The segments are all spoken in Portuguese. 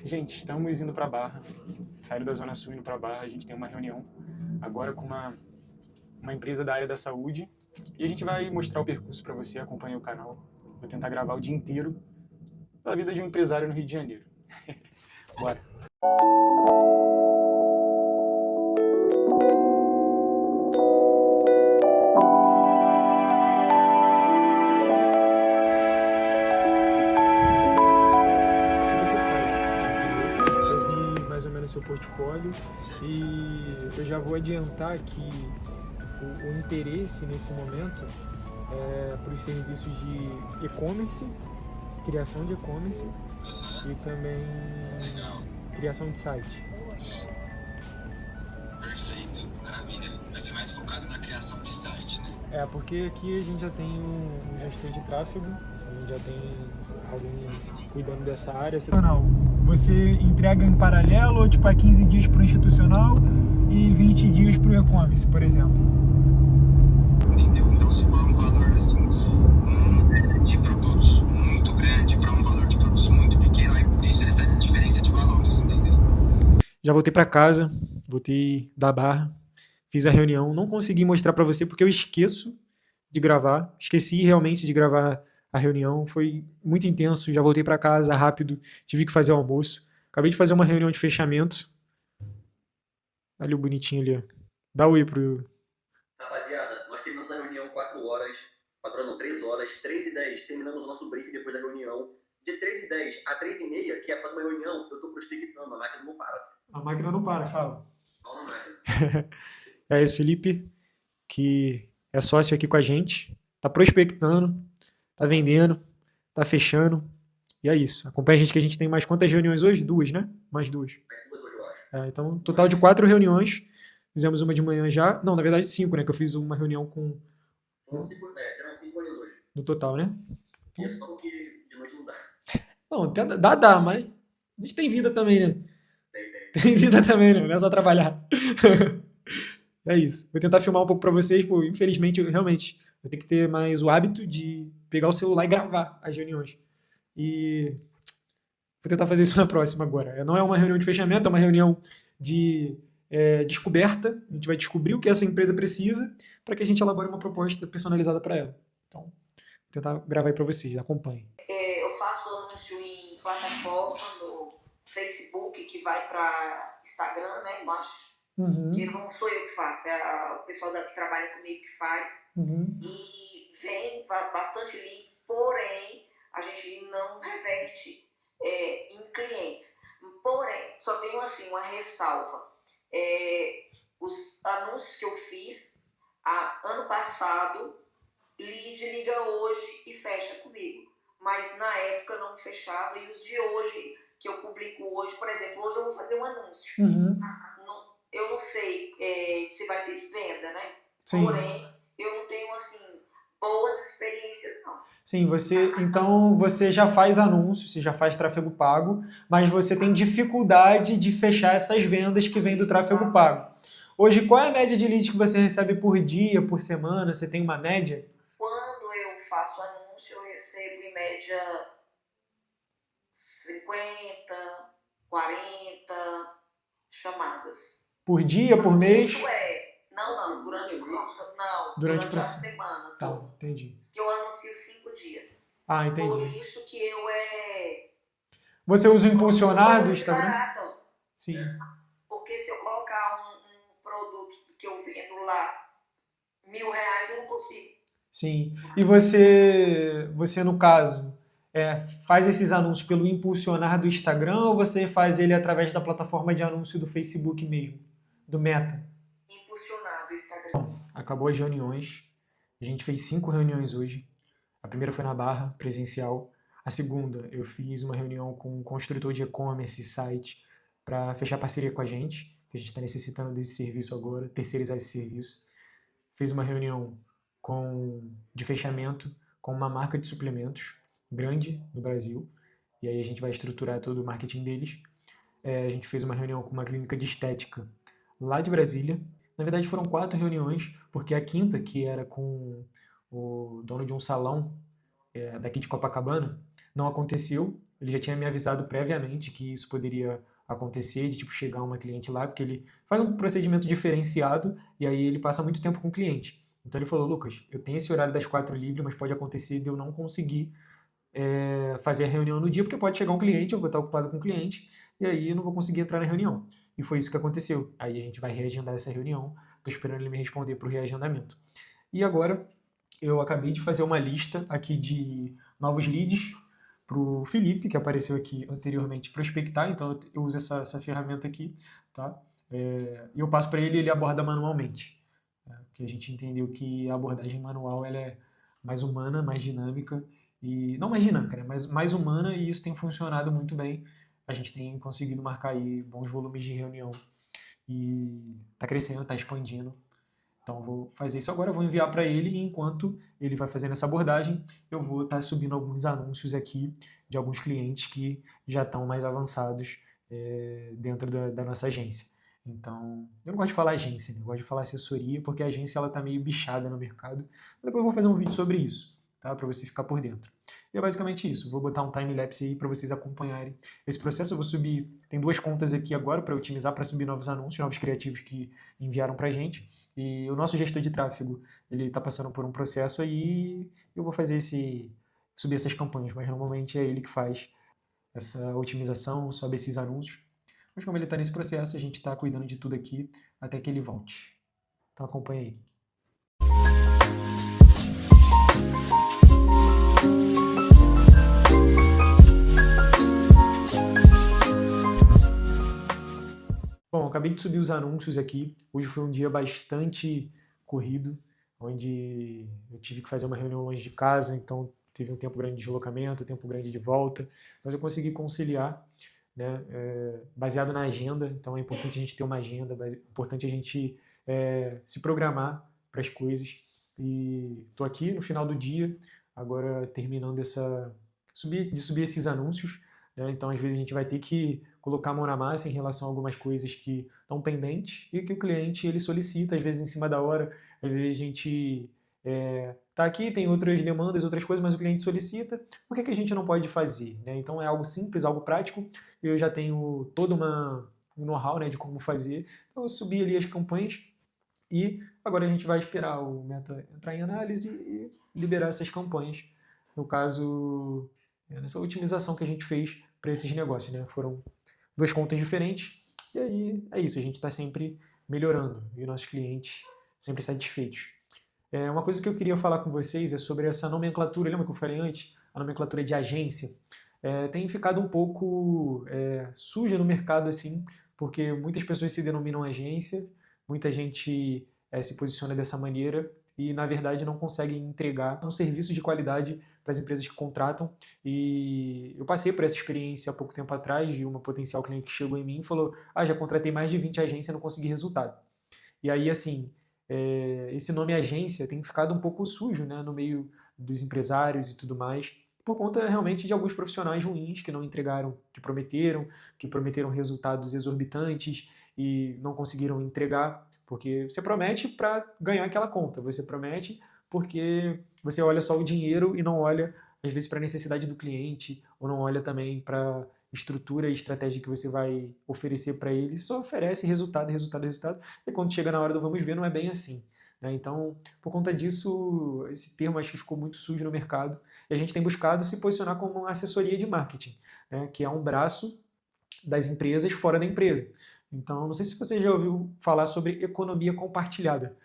Gente, estamos indo para Barra, saindo da Zona Sul indo para Barra. A gente tem uma reunião agora com uma empresa da área da saúde e a gente vai mostrar o percurso para você acompanhar o canal. Vou tentar gravar o dia inteiro da vida de um empresário no Rio de Janeiro. Bora! Seu portfólio e eu já vou adiantar que o interesse nesse momento é por serviços de e-commerce, criação de e-commerce e também criação de site. Perfeito, maravilha. Vai ser mais focado na criação de site, né? Porque aqui a gente já tem um gestor de tráfego, a gente já tem alguém cuidando dessa área. Você entrega em paralelo, tipo, a 15 dias para o institucional e 20 dias para o e-commerce, por exemplo. Entendeu? Então, se for um valor assim, de produtos muito grande para um valor de produtos muito pequeno, aí por isso essa diferença de valores, entendeu? Já voltei para casa, voltei da Barra, fiz a reunião, não consegui mostrar para você porque eu esqueço de gravar, esqueci realmente de gravar a reunião, foi muito intenso, já voltei para casa rápido, tive que fazer o almoço. Acabei de fazer uma reunião de fechamento. Olha o bonitinho ali, ó. Dá oi pro... Rapaziada, nós terminamos a reunião 4 horas, 3 horas, 3h10, terminamos o nosso briefing depois da reunião. De 3h10 a 3h30, que é a próxima reunião, eu tô prospectando, a máquina não para. A máquina não para, fala. Fala na máquina. É esse Felipe, que é sócio aqui com a gente, tá prospectando, tá vendendo, tá fechando, e é isso. Acompanha a gente que a gente tem mais quantas reuniões hoje? 2, né? Mais 2. Mais 2 hoje, eu acho. Então, total de 4 reuniões. Fizemos uma de manhã já. Não, na verdade 5, né? Que eu fiz uma reunião com... Serão 5 reuniões hoje. No total, né? E é só porque de noite não dá. Não, até dá, mas a gente tem vida também, né? Tem. Tem vida também, né? Não é só trabalhar. É isso. Vou tentar filmar um pouco pra vocês, pô. Infelizmente, realmente, eu tenho que ter mais o hábito de pegar o celular e gravar as reuniões. E vou tentar fazer isso na próxima agora. Não é uma reunião de fechamento, é uma reunião de descoberta. A gente vai descobrir o que essa empresa precisa para que a gente elabore uma proposta personalizada para ela. Então, vou tentar gravar aí para vocês. Acompanhem. Eu faço anúncio em plataforma, no Facebook, que vai para Instagram, né, embaixo. Uhum. Que não sou eu que faço, é o pessoal que trabalha comigo que faz. Uhum. E vem bastante leads, porém, a gente não reverte em clientes. Porém, só tenho assim uma ressalva. Os anúncios que eu fiz ano passado, lead liga hoje e fecha comigo. Mas na época não fechava, e os de hoje, que eu publico hoje, por exemplo, hoje eu vou fazer um anúncio. Uhum. Eu não sei se vai ter venda, né? Sim. Porém, eu não tenho, assim, boas experiências, não. Sim, então você já faz anúncio, você já faz tráfego pago, mas você tem dificuldade de fechar essas vendas que vêm do tráfego pago. Hoje, qual é a média de leads que você recebe por dia, por semana? Você tem uma média? Quando eu faço anúncio, eu recebo em média 50, 40 chamadas. Por dia, por mês? Isso não, durante a semana. Tá, entendi. Que eu anuncio 5 dias. Ah, entendi. Por isso que eu Você usa o impulsionar do Instagram? Barato. Sim. Porque se eu colocar um produto que eu vendo lá R$1.000, eu não consigo. Sim. E você no caso, faz esses anúncios pelo impulsionar do Instagram ou você faz ele através da plataforma de anúncio do Facebook mesmo? Do Meta? Impulsionar do Instagram. Bom, acabou as reuniões. A gente fez 5 reuniões hoje. A primeira foi na Barra, presencial. A segunda, eu fiz uma reunião com um construtor de e-commerce e site para fechar parceria com a gente, que a gente está necessitando desse serviço agora, terceirizar esse serviço. Fiz uma reunião de fechamento com uma marca de suplementos grande no Brasil, e aí a gente vai estruturar todo o marketing deles. A gente fez uma reunião com uma clínica de estética lá de Brasília. Na verdade foram 4 reuniões, porque a quinta, que era com o dono de um salão daqui de Copacabana, não aconteceu. Ele já tinha me avisado previamente que isso poderia acontecer, de tipo chegar uma cliente lá, porque ele faz um procedimento diferenciado e aí ele passa muito tempo com o cliente. Então ele falou, Lucas, eu tenho esse horário das 4 livre, mas pode acontecer de eu não conseguir fazer a reunião no dia, porque pode chegar um cliente, eu vou estar ocupado com o cliente, e aí eu não vou conseguir entrar na reunião. E foi isso que aconteceu. Aí a gente vai reagendar essa reunião, estou esperando ele me responder para o reagendamento. E agora eu acabei de fazer uma lista aqui de novos leads para o Felipe, que apareceu aqui anteriormente, prospectar, então eu uso essa ferramenta aqui, tá? E eu passo para ele e ele aborda manualmente. Porque a gente entendeu que a abordagem manual ela é mais humana, mais dinâmica, e não mais dinâmica, né? Mas mais humana, e isso tem funcionado muito bem. A gente tem conseguido marcar aí bons volumes de reunião e está crescendo, está expandindo. Então vou fazer isso agora, vou enviar para ele e enquanto ele vai fazendo essa abordagem, eu vou estar subindo alguns anúncios aqui de alguns clientes que já estão mais avançados dentro da nossa agência. Então, eu não gosto de falar agência, né? Eu gosto de falar assessoria, porque a agência ela tá meio bichada no mercado. Depois eu vou fazer um vídeo sobre isso, tá? Para você ficar por dentro. E é basicamente isso. Vou botar um time-lapse aí para vocês acompanharem esse processo. Eu vou subir, tem 2 contas aqui agora para otimizar, para subir novos anúncios, novos criativos que enviaram pra gente. E o nosso gestor de tráfego, ele está passando por um processo aí, eu vou fazer subir essas campanhas, mas normalmente é ele que faz essa otimização, sobe esses anúncios. Mas como ele está nesse processo, a gente está cuidando de tudo aqui até que ele volte. Então acompanha aí. Bom, acabei de subir os anúncios aqui. Hoje foi um dia bastante corrido, onde eu tive que fazer uma reunião longe de casa, então teve um tempo grande de deslocamento, tempo grande de volta, mas eu consegui conciliar, né, baseado na agenda. Então é importante a gente ter uma agenda, é importante a gente se programar para as coisas. E estou aqui no final do dia, agora terminando de subir esses anúncios, né? Então às vezes a gente vai ter que colocar a mão na massa em relação a algumas coisas que estão pendentes e que o cliente ele solicita, às vezes em cima da hora, às vezes a gente está aqui, tem outras demandas, outras coisas, mas o cliente solicita, por que a gente não pode fazer? Né? Então é algo simples, algo prático, eu já tenho todo um know-how, né, de como fazer, então eu subi ali as campanhas e agora a gente vai esperar o Meta entrar em análise e liberar essas campanhas, no caso, nessa otimização que a gente fez para esses negócios, né? Foram 2 contas diferentes, e aí é isso, a gente está sempre melhorando, e nossos clientes sempre satisfeitos. Uma coisa que eu queria falar com vocês é sobre essa nomenclatura, lembra que eu falei antes? A nomenclatura de agência. Tem ficado um pouco suja no mercado, assim, porque muitas pessoas se denominam agência, muita gente se posiciona dessa maneira e, na verdade, não conseguem entregar um serviço de qualidade para as empresas que contratam. E eu passei por essa experiência há pouco tempo atrás de uma potencial cliente que chegou em mim e falou: já contratei mais de 20 agências e não consegui resultado. E aí, assim, esse nome agência tem ficado um pouco sujo, né, no meio dos empresários e tudo mais, por conta realmente de alguns profissionais ruins que não entregaram, que prometeram resultados exorbitantes e não conseguiram entregar, porque você promete para ganhar aquela conta, você promete porque você olha só o dinheiro e não olha, às vezes, para a necessidade do cliente, ou não olha também para estrutura e estratégia que você vai oferecer para ele, só oferece resultado, resultado, resultado, e quando chega na hora do vamos ver, não é bem assim. Né? Então, por conta disso, esse termo acho que ficou muito sujo no mercado, e a gente tem buscado se posicionar como uma assessoria de marketing, né? Que é um braço das empresas fora da empresa. Então, não sei se você já ouviu falar sobre economia compartilhada.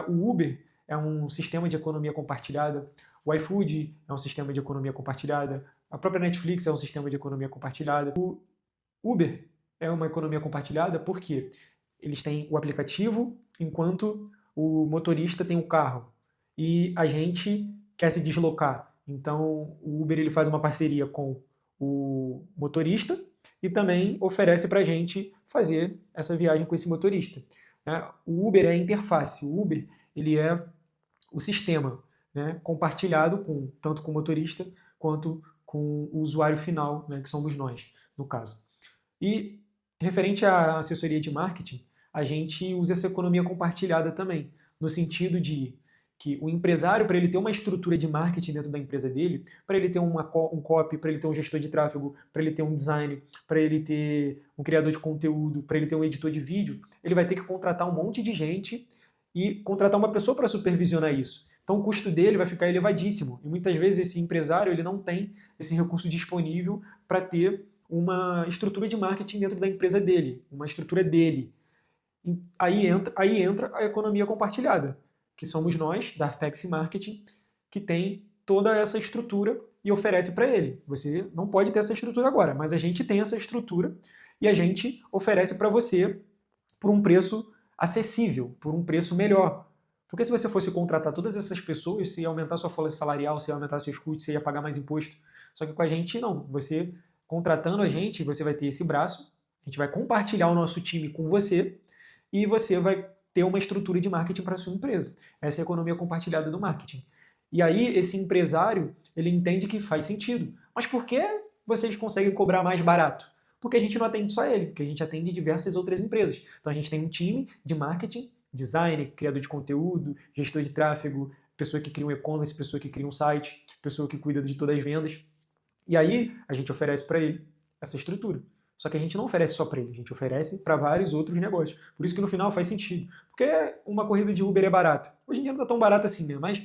O Uber é um sistema de economia compartilhada, o iFood é um sistema de economia compartilhada, a própria Netflix é um sistema de economia compartilhada. O Uber é uma economia compartilhada porque eles têm o aplicativo enquanto o motorista tem o carro e a gente quer se deslocar. Então o Uber ele faz uma parceria com o motorista e também oferece para a gente fazer essa viagem com esse motorista. O Uber é a interface, o Uber ele é o sistema, né, compartilhado tanto com o motorista quanto com o usuário final, né, que somos nós, no caso. E, referente à assessoria de marketing, a gente usa essa economia compartilhada também, no sentido de que o empresário, para ele ter uma estrutura de marketing dentro da empresa dele, para ele ter um copy, para ele ter um gestor de tráfego, para ele ter um design, para ele ter um criador de conteúdo, para ele ter um editor de vídeo, ele vai ter que contratar um monte de gente e contratar uma pessoa para supervisionar isso. Então o custo dele vai ficar elevadíssimo. E muitas vezes esse empresário ele não tem esse recurso disponível para ter uma estrutura de marketing dentro da empresa dele, uma estrutura dele. Aí entra a economia compartilhada, que somos nós, da Arpex Marketing, que tem toda essa estrutura e oferece para ele. Você não pode ter essa estrutura agora, mas a gente tem essa estrutura e a gente oferece para você por um preço acessível, por um preço melhor. Porque se você fosse contratar todas essas pessoas, você ia aumentar sua folha salarial, você ia aumentar seus custos, você ia pagar mais imposto. Só que com a gente não. Você contratando a gente, você vai ter esse braço, a gente vai compartilhar o nosso time com você e você vai ter uma estrutura de marketing para a sua empresa. Essa é a economia compartilhada do marketing. E aí esse empresário, ele entende que faz sentido. Mas por que vocês conseguem cobrar mais barato? Porque a gente não atende só ele, porque a gente atende diversas outras empresas. Então a gente tem um time de marketing, designer, criador de conteúdo, gestor de tráfego, pessoa que cria um e-commerce, pessoa que cria um site, pessoa que cuida de todas as vendas. E aí a gente oferece para ele essa estrutura. Só que a gente não oferece só para ele, a gente oferece para vários outros negócios. Por isso que no final faz sentido. Porque uma corrida de Uber é barata. Hoje em dia não está tão barato assim, né? Mas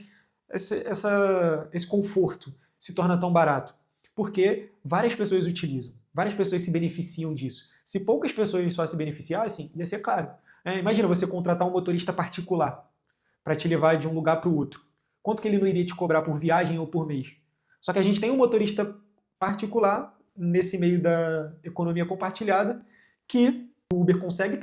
esse conforto se torna tão barato. Porque várias pessoas utilizam, várias pessoas se beneficiam disso. Se poucas pessoas só se beneficiassem, ia ser caro. Imagina você contratar um motorista particular para te levar de um lugar para o outro. Quanto que ele não iria te cobrar por viagem ou por mês? Só que a gente tem um motorista particular nesse meio da economia compartilhada que o Uber consegue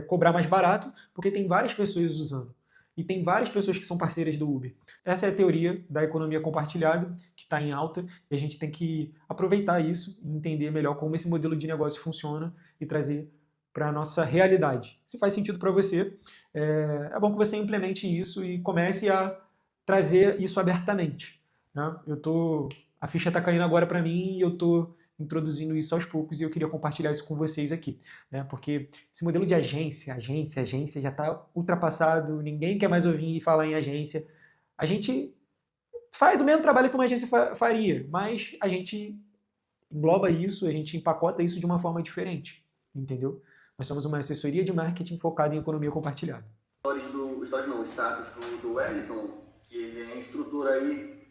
cobrar mais barato porque tem várias pessoas usando. E tem várias pessoas que são parceiras do Uber. Essa é a teoria da economia compartilhada, que está em alta, e a gente tem que aproveitar isso e entender melhor como esse modelo de negócio funciona e trazer para a nossa realidade. Se faz sentido para você, é bom que você implemente isso e comece a trazer isso abertamente. Né? A ficha está caindo agora para mim e eu estou introduzindo isso aos poucos e eu queria compartilhar isso com vocês aqui. Né? Porque esse modelo de agência já está ultrapassado, ninguém quer mais ouvir falar em agência. A gente faz o mesmo trabalho que uma agência faria, mas a gente engloba isso, a gente empacota isso de uma forma diferente. Entendeu? Nós somos uma assessoria de marketing focada em economia compartilhada. O status do Wellington, que ele é instrutor aí.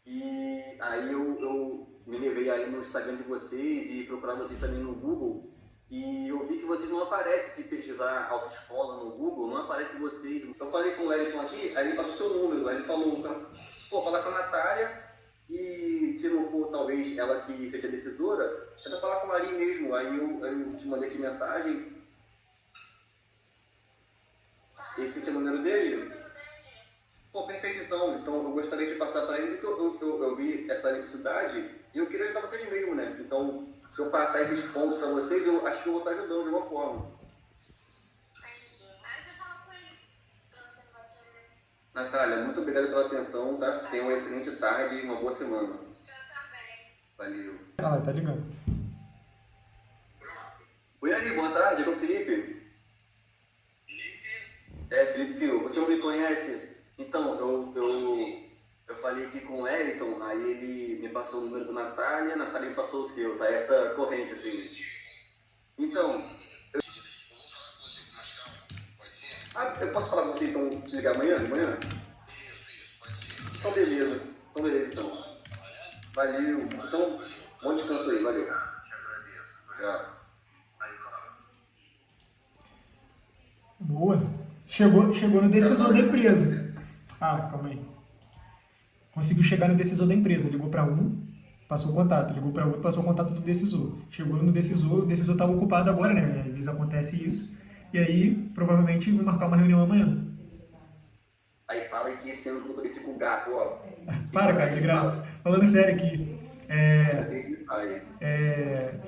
E aí eu me levei aí no Instagram de vocês e procurar vocês também no Google. E eu vi que vocês não aparecem, se pesquisar autoescola no Google, não aparece vocês. Eu falei com o Wellington aqui, aí ele passou seu número, aí ele falou, pô, falar com a Natália e se não for talvez ela que seja decisora, tenta falar com a Maria mesmo. Aí eu te mandei aqui mensagem. Esse aqui é o número dele? Pô, perfeito então. Então eu gostaria de passar para eles que eu vi essa necessidade e eu queria ajudar vocês mesmo, né? Então, se eu passar esses pontos para vocês, eu acho que eu vou estar ajudando de alguma forma. Natália, muito obrigado pela atenção, tá? Tenha uma excelente tarde e uma boa semana. Valeu. Ah, tá ligando. Oi, Ari, boa tarde, aqui é o Felipe. Felipe Fio, você não me conhece? Então, eu falei aqui com o Wellington, aí ele me passou o número da Natália, a Natália me passou o seu, tá? Essa corrente, assim. Então, eu posso falar com você, então, te ligar amanhã, de manhã? Então, beleza. Então. Valeu. Então, bom descanso aí, valeu. Tchau. Boa. Chegou no decisor da empresa. Ah, calma aí. Conseguiu chegar no decisor da empresa. Ligou para um, passou o contato. Ligou para outro, passou o contato do decisor. Chegou no decisor, o decisor estava ocupado agora, né? Às vezes acontece isso. E aí, provavelmente, vou marcar uma reunião amanhã. Aí fala que esse ano eu fico um gato, ó. Para, cara, de graça. Falando sério aqui.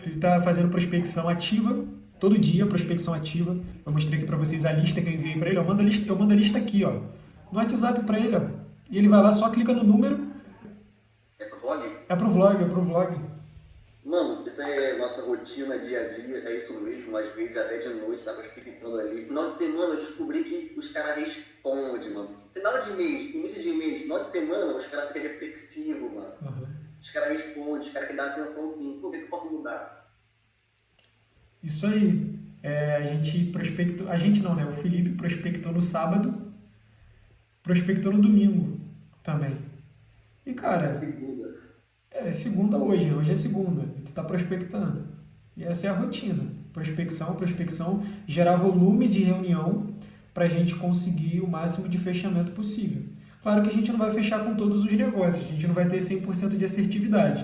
Ele tá fazendo prospecção ativa. Todo dia, prospecção ativa. Eu mostrei aqui para vocês a lista que eu enviei para ele. Eu mando a lista aqui, ó. No WhatsApp para ele, ó. E ele vai lá, só clica no número. É pro vlog? É pro vlog. Mano, isso é nossa rotina, dia a dia, é isso mesmo. Às vezes até de noite, tava explicando ali. Final de semana eu descobri que os caras respondem, mano. Final de mês, início de mês, final de semana, os caras ficam reflexivos, mano. Os caras respondem, os caras querem dar atenção sim. Por que eu posso mudar? Isso aí. A gente prospectou. A gente não, né? O Felipe prospectou no sábado, prospectou no domingo também. E, É cara, segunda. é segunda hoje, né? Hoje é segunda. E tu tá prospectando. E essa é a rotina. Prospecção, prospecção, gerar volume de reunião para a gente conseguir o máximo de fechamento possível. Claro que a gente não vai fechar com todos os negócios, a gente não vai ter 100% de assertividade.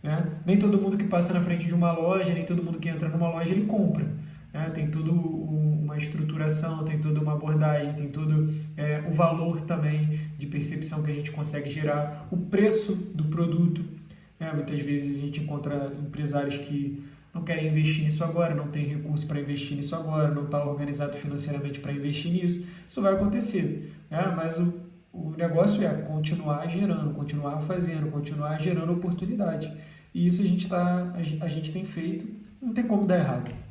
Né? Nem todo mundo que passa na frente de uma loja, nem todo mundo que entra numa loja, ele compra. Né? Tem toda uma estruturação, tem toda uma abordagem, tem todo o valor também de percepção que a gente consegue gerar, o preço do produto. Né? Muitas vezes a gente encontra empresários que não querem investir nisso agora, não tem recurso para investir nisso agora, não está organizado financeiramente para investir nisso. Isso vai acontecer. Né? Mas o negócio é continuar gerando, continuar fazendo, continuar gerando oportunidade. E isso a gente tem feito, não tem como dar errado.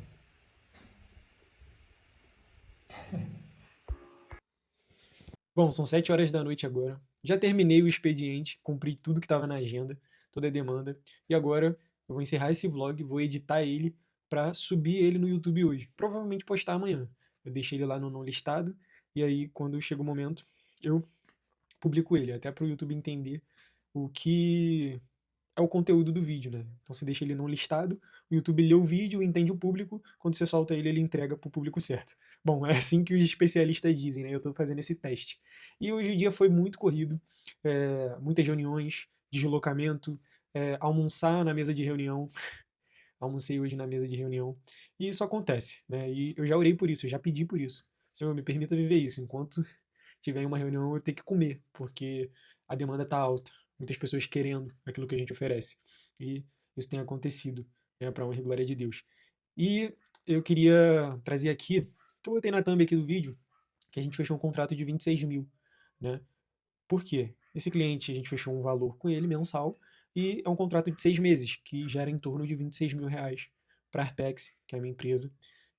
Bom, são 7 horas da noite agora. Já terminei o expediente, cumpri tudo que estava na agenda, toda a demanda. E agora eu vou encerrar esse vlog, vou editar ele para subir ele no YouTube hoje. Provavelmente postar amanhã. Eu deixei ele lá no não listado e aí quando chega o momento eu publico ele, até para o YouTube entender o que é o conteúdo do vídeo, né? Então você deixa ele não listado, o YouTube lê o vídeo, entende o público, quando você solta ele, ele entrega para o público certo. Bom, é assim que os especialistas dizem, né? Eu estou fazendo esse teste. E hoje o dia foi muito corrido, muitas reuniões, deslocamento, almoçar na mesa de reunião. Almocei hoje na mesa de reunião. E isso acontece, né? E eu já orei por isso, eu já pedi por isso. Senhor, me permita viver isso. Enquanto tiver em uma reunião, eu tenho que comer, porque a demanda está alta. Muitas pessoas querendo aquilo que a gente oferece. E isso tem acontecido, né, para a honra e glória de Deus. E eu queria trazer aqui, que eu botei na thumb aqui do vídeo, que a gente fechou um contrato de 26 mil, né? Por quê? Esse cliente, a gente fechou um valor com ele mensal e é um contrato de 6 meses, que gera em torno de 26 mil reais para a Arpex, que é a minha empresa.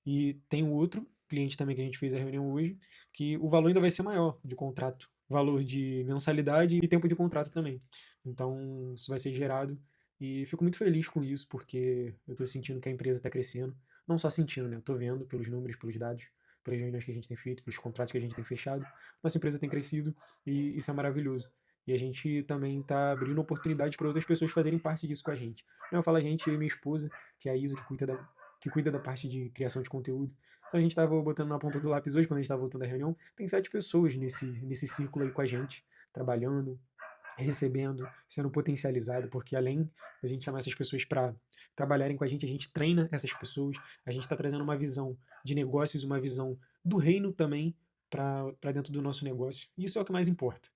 E tem um outro cliente também que a gente fez a reunião hoje, que o valor ainda vai ser maior de contrato, valor de mensalidade e tempo de contrato também. Então, isso vai ser gerado e fico muito feliz com isso, porque eu estou sentindo que a empresa está crescendo. Não só sentindo, né? Eu estou vendo pelos números, pelos dados, pelas reuniões que a gente tem feito, pelos contratos que a gente tem fechado. Nossa empresa tem crescido e isso é maravilhoso. E a gente também está abrindo oportunidades para outras pessoas fazerem parte disso com a gente. Eu falo a gente, eu e minha esposa, que é a Isa, que cuida da parte de criação de conteúdo. Então a gente estava botando na ponta do lápis hoje, quando a gente estava voltando da reunião, tem 7 pessoas nesse círculo aí com a gente, trabalhando, recebendo, sendo potencializado, porque além da gente chamar essas pessoas para trabalharem com a gente treina essas pessoas, a gente está trazendo uma visão de negócios, uma visão do reino também para dentro do nosso negócio. E isso é o que mais importa.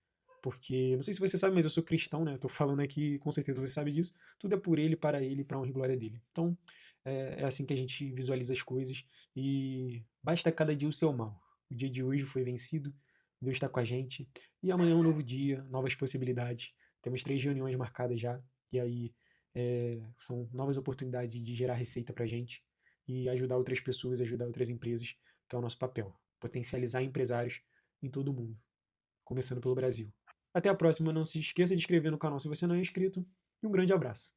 Porque, não sei se você sabe, mas eu sou cristão, né? Eu tô falando aqui, com certeza você sabe disso. Tudo é por ele, para ele, para a honra e glória dele. Então, é assim que a gente visualiza as coisas. E basta cada dia o seu mal. O dia de hoje foi vencido, Deus está com a gente. E amanhã é um novo dia, novas possibilidades. Temos 3 reuniões marcadas já. E aí são novas oportunidades de gerar receita para a gente e ajudar outras pessoas, ajudar outras empresas, que é o nosso papel. Potencializar empresários em todo o mundo, começando pelo Brasil. Até a próxima, não se esqueça de inscrever no canal se você não é inscrito, e um grande abraço.